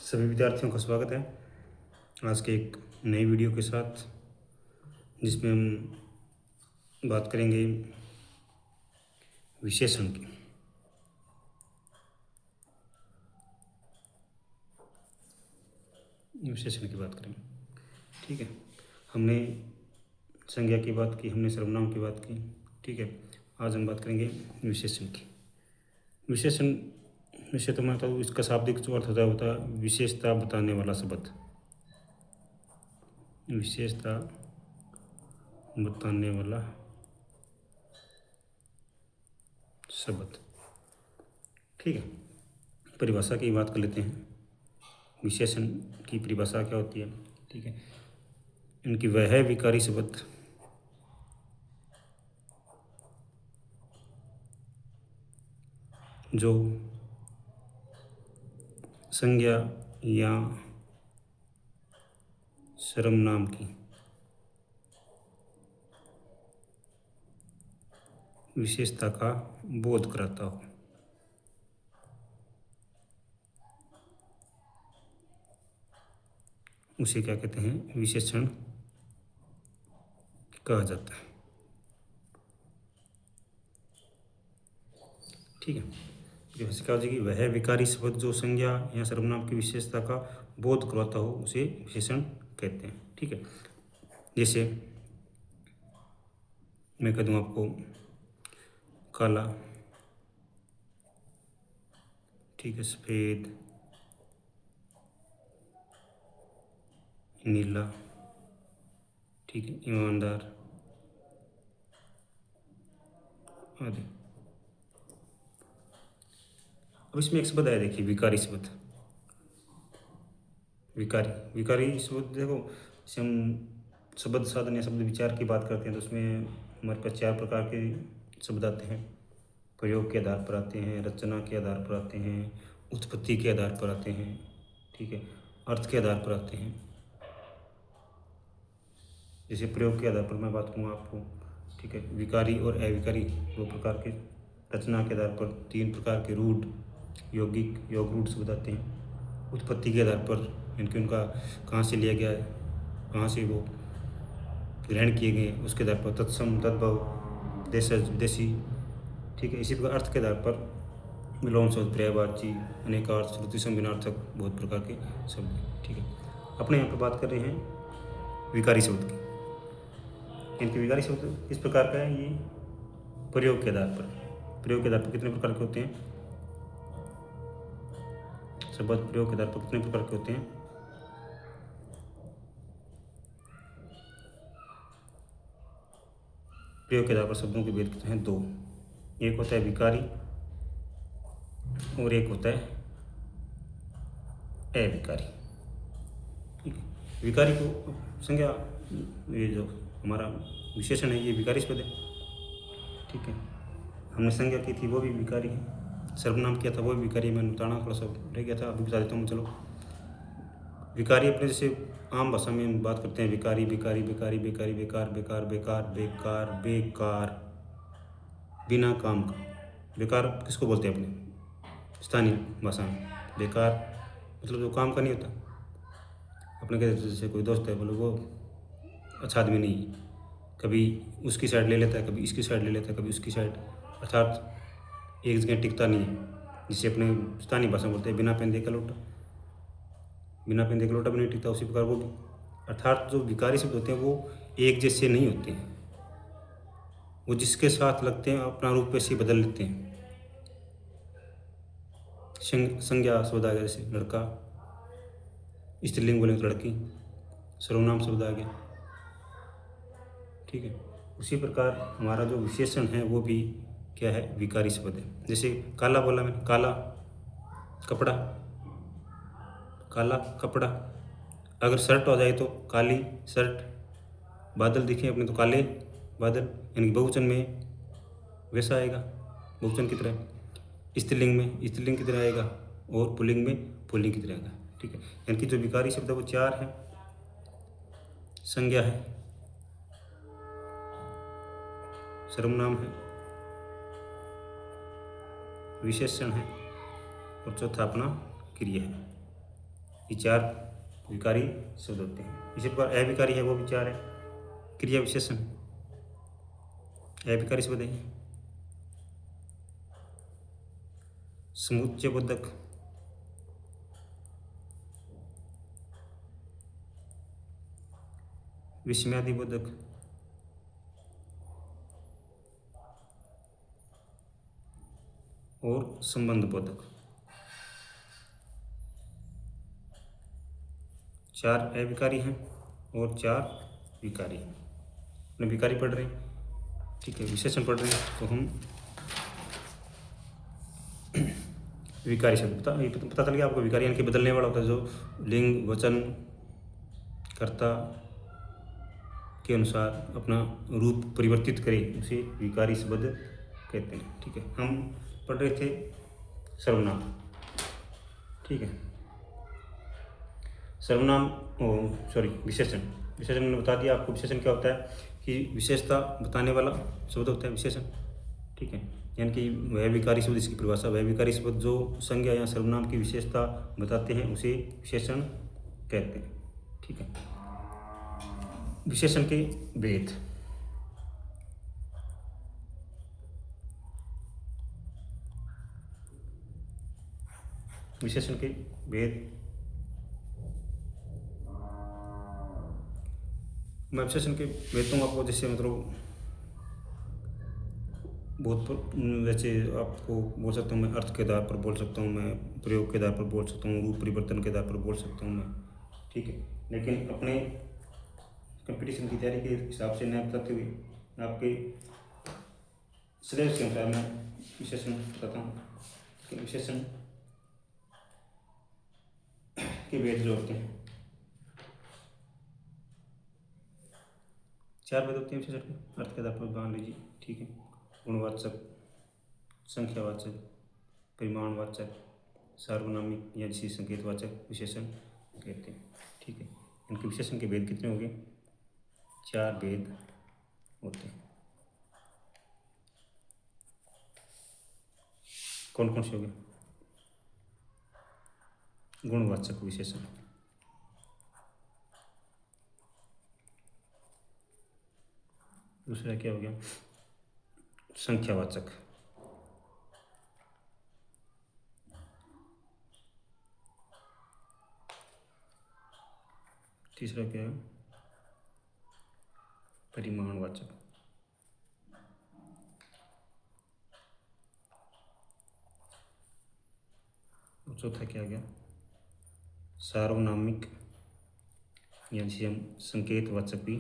सभी विद्यार्थियों का स्वागत है आज के एक नई वीडियो के साथ, जिसमें हम बात करेंगे विशेषण की। विशेषण की बात करेंगे, ठीक है। हमने संज्ञा की बात की, हमने सर्वनाम की बात की, ठीक है। आज हम बात करेंगे विशेषण की। विशेषण वैसे तो मैं बताऊँ, इसका शाब्दिक जो अर्थ होता है विशेषता बताने वाला शब्द। विशेषता बताने वाला शब्द, ठीक है। परिभाषा की बात कर लेते हैं। विशेषण की परिभाषा क्या होती है, ठीक है। इनकी वह है विकारी शब्द जो संज्ञा या सर्वनाम की विशेषता का बोध कराता हो। उसे क्या कहते हैं, विशेषण कहा जाता है, ठीक है। परिभाषा क्या हो जाएगी, वह विकारी शब्द जो संज्ञा या सर्वनाम की विशेषता का बोध कराता हो उसे विशेषण कहते हैं, ठीक है। जैसे मैं कह दूँ आपको काला, ठीक है, सफ़ेद, नीला, ठीक है, ईमानदार आदि। अब इसमें एक शब्द आया, देखिए, विकारी शब्द। विकारी विकारी शब्द देखो, जैसे हम शब्द साधन या शब्द विचार की बात करते हैं तो उसमें हमारे पास 4 प्रकार के शब्द आते हैं। प्रयोग के आधार पर आते हैं, रचना के आधार पर आते हैं, उत्पत्ति के आधार पर आते हैं, ठीक है, अर्थ के आधार पर आते हैं। जैसे प्रयोग के आधार पर मैं बात करूँ आपको, ठीक है, विकारी और अविकारी 2 प्रकार के, रचना के आधार पर 3 प्रकार के रूढ़, यौगिक, योग रूढ़ शब्द आते हैं। उत्पत्ति के आधार पर इनके उनका कहाँ से लिया गया है, कहाँ से वो ग्रहण किए गए, उसके आधार पर तत्सम, तद्भव, देशज, विदेशी, ठीक है। इसी प्रकार अर्थ के आधार पर विलोम शब्द, पर्यायवाची, अनेकार्थ, श्रुति संविनार्थक, बहुत प्रकार के शब्द, ठीक है। अपने यहाँ पर बात कर रहे हैं विकारी शब्द की। इनके विकारी शब्द इस प्रकार का है, ये प्रयोग के आधार पर। प्रयोग के आधार पर कितने प्रकार के होते हैं, शब्द प्रयोग के आधार पर कितने प्रकार के होते हैं, प्रयोग के आधार पर शब्दों के भेद कितने हैं, 2। एक होता है विकारी और एक होता है अविकारी, ठीक है। विकारी को संज्ञा, ये जो हमारा विशेषण है ये विकारी शब्द है, ठीक है। हमने संज्ञा की थी वो भी विकारी है, सर्वनाम किया था वो भी विकारी है। मैंने बताना थोड़ा सा रह गया था, अभी बता देता हूँ। चलो, विकारी अपने जैसे आम भाषा में हम बात करते हैं, विकारी, विकारी, बेकारी, बेकारी, बेकार, बेकार, बेकार, बेकार, बेकार, बिना काम का। बेकार किसको बोलते हैं अपने स्थानीय भाषा में? बेकार मतलब जो काम का नहीं होता। अपने कहते हैं जैसे कोई दोस्त है, बोलो वो अच्छा आदमी नहीं है, कभी उसकी साइड ले लेता है, कभी इसकी साइड ले लेता है, कभी उसकी साइड, अर्थात एक जगह टिकता नहीं है। जिसे अपने स्थानीय भाषा में बोलते हैं बिना पेंदे का लोटा। बिना पेंदे का लोटा भी नहीं टिकता, उसी प्रकार वो भी। अर्थात जो विकारी शब्द होते हैं वो एक जैसे नहीं होते हैं, वो जिसके साथ लगते हैं अपना रूप वैसे ही बदल लेते हैं। संज्ञा शब्द आ गया, जैसे लड़का, स्त्रीलिंग बोले तो लड़की, सर्वनाम शब्द आ गया, ठीक है। उसी प्रकार हमारा जो विशेषण है वो भी क्या है, विकारी शब्द है। जैसे काला बोला मैंने, काला कपड़ा, काला कपड़ा। अगर शर्ट हो जाए तो काली शर्ट। बादल दिखे अपने तो काले बादल, यानी बहुवचन में वैसा आएगा, बहुवचन की तरह। स्त्रीलिंग में स्त्रीलिंग की तरह आएगा, और पुल्लिंग में पुल्लिंग की तरह आएगा, ठीक है। यानी कि जो विकारी शब्द है वो 4 है, संज्ञा है, सर्वनाम है, विशेषण है, और चौथा अपना क्रिया है, ये 4 विकारी शब्द होते हैं। इसी प्रकार अविकारी है वो भी 4 है। क्रिया विशेषण अविकारी शब्द है। समुच्चय बोधक, विस्मयादि बोधक, और संबंध बोधक। 4 अविकारी हैं और 4 विकारी हैं। अपने विकारी पढ़ रहे हैं, ठीक है, विशेषण पढ़ रहे हैं, तो हम विकारी शब्द पता चल गया आपको। विकारी यानी कि बदलने वाला होता है, जो लिंग वचन कर्ता के अनुसार अपना रूप परिवर्तित करे, उसे विकारी शब्द कहते हैं। ठीक है, हम पढ़ रहे थे सर्वनाम। ठीक है, सर्वनाम विशेषण। विशेषण मैंने बता दिया आपको। विशेषण क्या होता है कि विशेषता बताने वाला शब्द होता है विशेषण। ठीक है, यानी कि वह विकारी शब्द, इसकी परिभाषा, वह विकारी शब्द जो संज्ञा या सर्वनाम की विशेषता बताते हैं उसे विशेषण कहते हैं। ठीक है, विशेषण के भेद। विशेषण के भेद, मैं विशेषण के भेद दूंगा आपको। जैसे मतलब बहुत, वैसे आपको बोल सकता हूँ मैं, अर्थ के आधार पर बोल सकता हूँ मैं, प्रयोग के आधार पर बोल सकता हूँ, रूप परिवर्तन के आधार पर बोल सकता हूँ मैं। ठीक है, लेकिन अपने कंपटीशन की तैयारी के हिसाब से मैं बताते हुए आपके सिलेबस के अनुसार मैं विशेषण बताता हूँ कि विशेषण के भेद जो होते हैं, 4 भेद होते हैं विशेषण के। अर्थ के आधार पर मान लीजिए। ठीक है, गुणवाचक, संख्यावाचक, परिमाणवाचक, सार्वनामिक या जिसे संकेतवाचक विशेषण कहते हैं। ठीक है, इनके विशेषण के भेद कितने हो गए? 4 भेद होते हैं। कौन कौन से हो गए? गुणवाचक विशेषण, दूसरा क्या हो गया? संख्यावाचक, तीसरा क्या है? परिमाणवाचक, और चौथा क्या आ गया? सार्वनामिक, या जिसे हम संकेतवाचक भी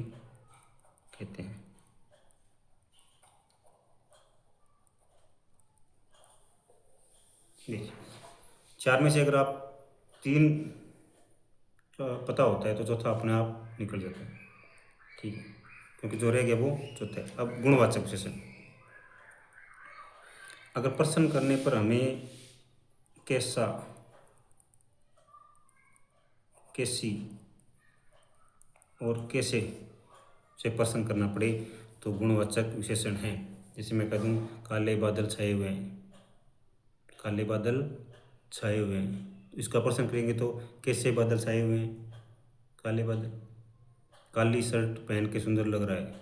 कहते हैं। देखिए, 4 में से अगर आप 3 पता होता है तो चौथा अपने आप निकल जाता है। ठीक है, क्योंकि जो रह गया वो चौथा है। अब गुणवाचक विशेषण, अगर प्रश्न करने पर हमें कैसा, कैसी और कैसे से प्रश्न करना पड़े तो गुणवाचक विशेषण है। जैसे मैं कह दूँ काले बादल छाए हुए हैं, काले बादल छाए हुए हैं, इसका प्रश्न करेंगे तो कैसे बादल छाए हुए हैं? काले बादल। काली शर्ट पहन के सुंदर लग रहा है,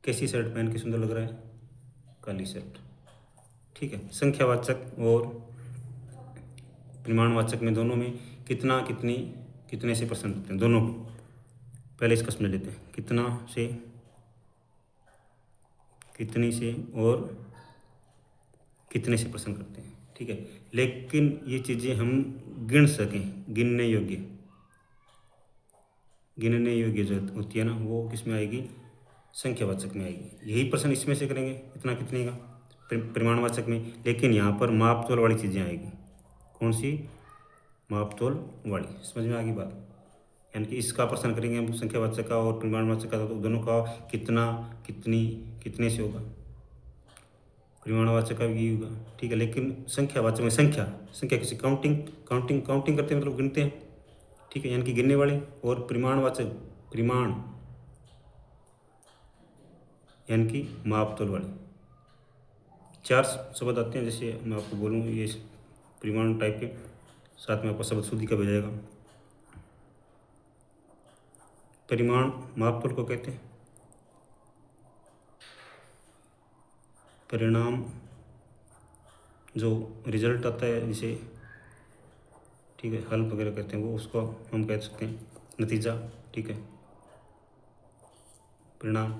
कैसी शर्ट पहन के सुंदर लग रहा है? काली शर्ट। ठीक है, संख्यावाचक और परिमाणवाचक में, दोनों में कितना, कितनी, कितने से प्रश्न करते हैं दोनों। पहले इसका समझ लेते हैं, कितना से, कितनी से और कितने से प्रश्न करते हैं। ठीक है, लेकिन ये चीज़ें हम गिन सकें, गिनने योग्य, गिनने योग्य जो होती है ना, वो किस में आएगी? संख्यावाचक में आएगी। यही प्रश्न इसमें से करेंगे, इतना कितने का, परिमाणवाचक में। लेकिन यहाँ पर माप तोल वाली चीज़ें आएगी। कौन सी? माप तोल वाली। समझ में आ गई बात? यानी कि इसका प्रश्न करेंगे हम संख्यावाचक का और परिमाणवाचक का, तो दोनों का कितना, कितनी, कितने से होगा। परिमाणवाचक का भी यही होगा। ठीक है, लेकिन संख्यावाचक में संख्या, संख्या किसी काउंटिंग करते हैं, मतलब गिनते हैं। ठीक है, यानी कि गिनने वाले। और परिमाणवाचक, परिमाण यानी कि माप तोल वाले। 4 शब्द आते हैं। जैसे मैं आपको बोलूँ, ये परिमाण टाइप के, साथ में आपको शब्द शुद्धि का भी जाएगा। परिमाण मापतोल को कहते हैं। परिणाम जो रिजल्ट आता है जिसे ठीक है हल वगैरह कहते हैं वो उसको हम कह सकते हैं नतीजा। ठीक है परिणाम।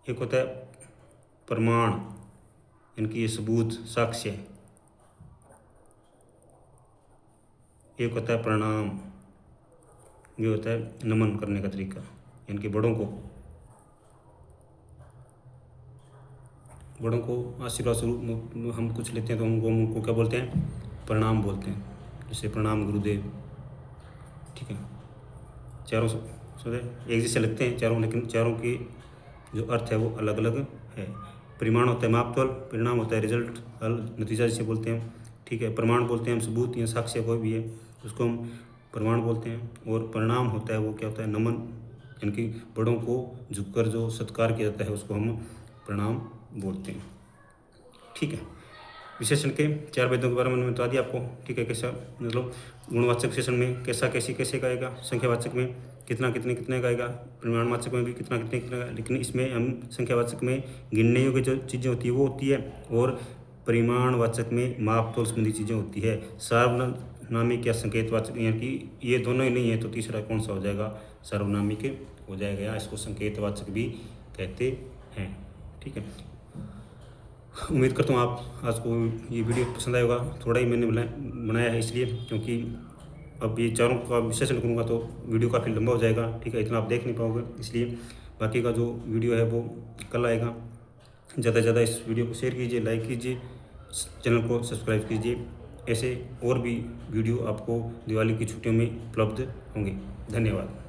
एक होता है प्रमाण इनकी ये सबूत साक्ष्य। एक होता है परिणाम ये होता है नमन करने का तरीका इनके बड़ों को आशीर्वाद स्वरूप हम कुछ लेते हैं तो उनको क्या बोलते हैं प्रणाम बोलते हैं। जैसे प्रणाम गुरुदेव। ठीक है चारों समझे एक जैसे लगते हैं चारों लेकिन चारों की जो अर्थ है वो अलग अलग है। परिमाण होता है मापतोल, परिणाम होता है रिजल्ट हल नतीजा जिसे बोलते हैं। ठीक है प्रमाण बोलते हैं हम सबूत या साक्ष्य कोई भी है उसको हम प्रमाण बोलते हैं। और परिणाम होता है वो क्या होता है नमन इनकी बड़ों को झुककर जो सत्कार किया जाता है उसको हम प्रणाम बोलते हैं। ठीक है विशेषण के 4 भेदों के बारे में मैंने बता दिया आपको। ठीक है कैसा मतलब गुणवाचक विशेषण में कैसे का आएगा, संख्यावाचक में कितने का आएगा, परिमाणवाचक में भी कितना का, लेकिन इसमें हम संख्यावाचक में गिनने योग्य जो चीज़ें होती है वो होती है और परिमाणवाचक में मापतोल संबंधी चीज़ें होती है। सार्वनामिक या संकेतवाचक यानी कि ये दोनों ही नहीं है तो तीसरा कौन सा हो जाएगा सार्वनामिक हो जाएगा या इसको संकेतवाचक भी कहते हैं। ठीक है उम्मीद करता हूँ आप आज को ये वीडियो पसंद आएगा। थोड़ा ही मैंने बनाया है इसलिए क्योंकि अब ये चारों का विश्लेषण करूँगा तो वीडियो काफ़ी लंबा हो जाएगा। ठीक है इतना आप देख नहीं पाओगे इसलिए बाकी का जो वीडियो है वो कल आएगा। ज़्यादा से ज़्यादा इस वीडियो को शेयर कीजिए, लाइक कीजिए, चैनल को सब्सक्राइब कीजिए। ऐसे और भी वीडियो आपको दिवाली की छुट्टियों में उपलब्ध होंगे। धन्यवाद।